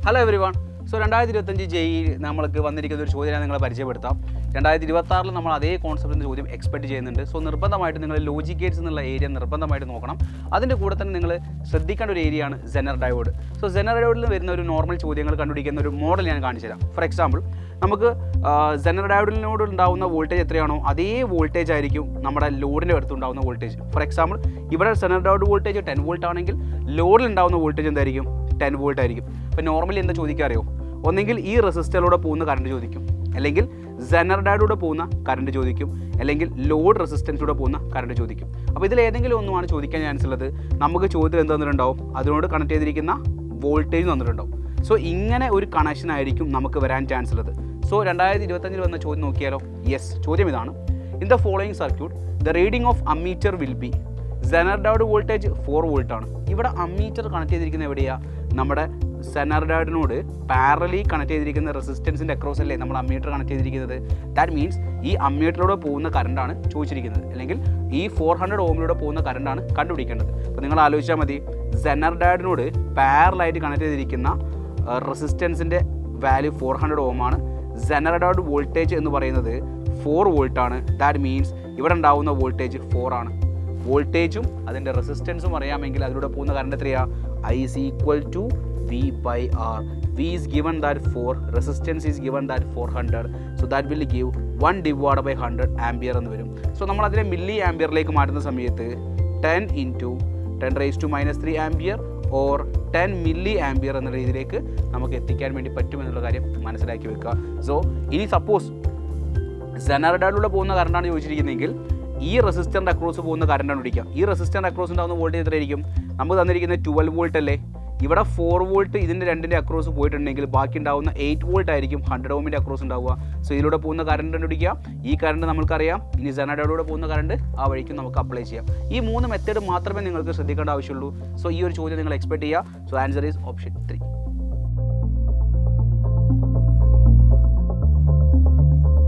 Hello every one. So 2025 JEE നമ്മൾക്ക് വന്നിരിക്കുന്ന ഒരു ചോദ്യം ഞാൻ നിങ്ങളെ പരിചയപ്പെടുത്താം. 2026 നമ്മൾ അതേ കോൺസെപ്റ്റിൻ്റെ ചോദ്യം എക്സ്പെക്ട് ചെയ്യുന്നുണ്ട്. സോ നിർബന്ധമായിട്ട് നിങ്ങൾ ലോജിക് ഗേറ്റ്സ് എന്നുള്ള ഏരിയ നിർബന്ധമായിട്ട് നോക്കണം. അതിൻ്റെ കൂടെ തന്നെ നിങ്ങൾ ശ്രദ്ധിക്കേണ്ട ഒരു ഏരിയയാണ് സെനർ ഡയോഡ്. സോ സെനർ ഡയോഡിൽ വരുന്ന ഒരു നോർമൽ ചോദ്യങ്ങൾ കണ്ടുപിടിക്കുന്ന ഒരു മോഡൽ ഞാൻ കാണിച്ചു തരാം. ഫോർ എക്സാമ്പിൾ, നമുക്ക് സെനർ ഡയോഡിനോട് ഉണ്ടാകുന്ന വോൾട്ടേജ് എത്രയാണോ അതേ വോൾട്ടേജ് ആയിരിക്കും നമ്മുടെ ലോഡിൻ്റെ അടുത്ത് ഉണ്ടാകുന്ന വോൾട്ടേജ്. ഫോർ എക്സാമ്പിൾ, ഇവിടെ സെനർ ഡയോഡ് വോൾട്ടേജ് 10 വോൾട്ട് ആണെങ്കിൽ ലോഡിൽ ഉണ്ടാകുന്ന വോൾട്ടേജ് എന്തായിരിക്കും? 10 വോൾട്ട് ആയിരിക്കും. അപ്പോൾ നോർമലി എന്താ ചോദിക്കാറിയോ? ഒന്നെങ്കിൽ ഈ റെസിസ്റ്ററിലൂടെ പോകുന്ന കറണ്ട് ചോദിക്കും, അല്ലെങ്കിൽ സെനർ ഡയോഡിലൂടെ പോകുന്ന കറണ്ട് ചോദിക്കും, അല്ലെങ്കിൽ ലോഡ് റെസിസ്റ്റൻസിലൂടെ പോകുന്ന കറണ്ട് ചോദിക്കും. അപ്പോൾ ഇതിൽ ഏതെങ്കിലും ഒന്നുമാണ് ചോദിക്കാൻ ചാൻസ് ഉള്ളത്. നമുക്ക് ചോദ്യം എന്ത് തന്നിട്ടുണ്ടാവും? അതിനോട് കണക്ട് ചെയ്തിരിക്കുന്ന വോൾട്ടേജ് തന്നിട്ടുണ്ടാവും. സോ ഇങ്ങനെ ഒരു കണക്ഷൻ ആയിരിക്കും നമുക്ക് വരാൻ ചാൻസ് ഉള്ളത്. സോ 2025 വന്ന ചോദ്യം നോക്കിയാലോ? യെസ്, ചോദ്യം ഇതാണ്. In the following circuit the reading of ammeter will be Zener diode voltage 4 volt ആണ്. ഇവിടെ അമ്മീറ്റർ കണക്ട് ചെയ്തിരിക്കുന്നത് എവിടെയാണ്? നമ്മുടെ സെനർ ഡയോഡിനോട് പാരലി കണക്ട് ചെയ്തിരിക്കുന്ന റെസിസ്റ്റൻസിൻ്റെ അക്രോസ് അല്ലേ നമ്മൾ അമ്മീറ്റർ കണക്ട് ചെയ്തിരിക്കുന്നത്. ദാറ്റ് മീൻസ് ഈ അമ്മീറ്ററിലൂടെ പോകുന്ന കറണ്ടാണ് ചോദിച്ചിരിക്കുന്നത്, അല്ലെങ്കിൽ ഈ 400 ഓമിലൂടെ പോകുന്ന കറണ്ടാണ് കണ്ടുപിടിക്കേണ്ടത്. അപ്പോൾ നിങ്ങൾ ആലോചിച്ചാൽ മതി, സെനർ ഡയോഡിനോട് പാരലായിട്ട് കണക്ട് ചെയ്തിരിക്കുന്ന റെസിസ്റ്റൻസിൻ്റെ വാല്യൂ 400 ഓമാണ്. സെനർ ഡയോഡ് വോൾട്ടേജ് എന്ന് പറയുന്നത് 4 വോൾട്ടാണ്. ദാറ്റ് മീൻസ് ഇവിടെ ഉണ്ടാകുന്ന വോൾട്ടേജ് 4 ആണ്. വോൾട്ടേജും അതിൻ്റെ റെസിസ്റ്റൻസും അറിയാമെങ്കിൽ അതിലൂടെ പോകുന്ന കറണ്ട് എത്രയാണ്? I is equal to V by R. V is given that 4, resistance is given that 400. So that will give 1 divided by 100 ampere എന്ന് വരും. സോ നമ്മൾ അതിനെ മില്ലി ആംപിയറിലേക്ക് മാറ്റുന്ന സമയത്ത് 10 into 10 raised to -3 ampere or 10 milli ampere എന്ന രീതിയിലേക്ക് നമുക്ക് എത്തിക്കാൻ വേണ്ടി പറ്റുമെന്നുള്ള കാര്യം മനസ്സിലാക്കി വെക്കുക. സോ ഇനി സപ്പോസ് സെനർ ഡയോഡിലൂടെ പോകുന്ന കറണ്ടാണ് ചോദിച്ചിരിക്കുന്നതെങ്കിൽ ഈ റെസിസ്റ്ററിൻ്റെ അക്രോസ് പോകുന്ന കറണ്ടാണ് പിടിക്കുക. ഈ റെസിസ്റ്ററിൻ്റെ അക്രോസ് ഉണ്ടാകുന്ന വോൾട്ടേജ് എത്രയായിരിക്കും? നമുക്ക് തന്നിരിക്കുന്നത് 12 വോൾട്ട് അല്ലേ. ഇവിടെ 4 വോൾട്ട് ഇതിൻ്റെ രണ്ടിൻ്റെ അക്രോസ് പോയിട്ടുണ്ടെങ്കിൽ ബാക്കി ഉണ്ടാകുന്ന 8 വോൾട്ട് ആയിരിക്കും 100 ഓമിൻ്റെ അക്രോസ് ഉണ്ടാവുക. സോ ഇതിലൂടെ പോകുന്ന കറണ്ട് കണ്ടുപിടിക്കുക. ഈ കറണ്ട് നമുക്കറിയാം. ഇനി സെനർ ഡയോഡിലൂടെ പോകുന്ന കറണ്ട് ആ വഴിക്ക് നമുക്ക് അപ്ലൈ ചെയ്യാം. ഈ 3 മെത്തേഡ് മാത്രമേ നിങ്ങൾക്ക് ശ്രദ്ധിക്കേണ്ട ആവശ്യമുള്ളൂ. സോ ഈ ഒരു ചോദ്യം നിങ്ങൾ എക്സ്പെക്ട് ചെയ്യുക. So answer is option 3.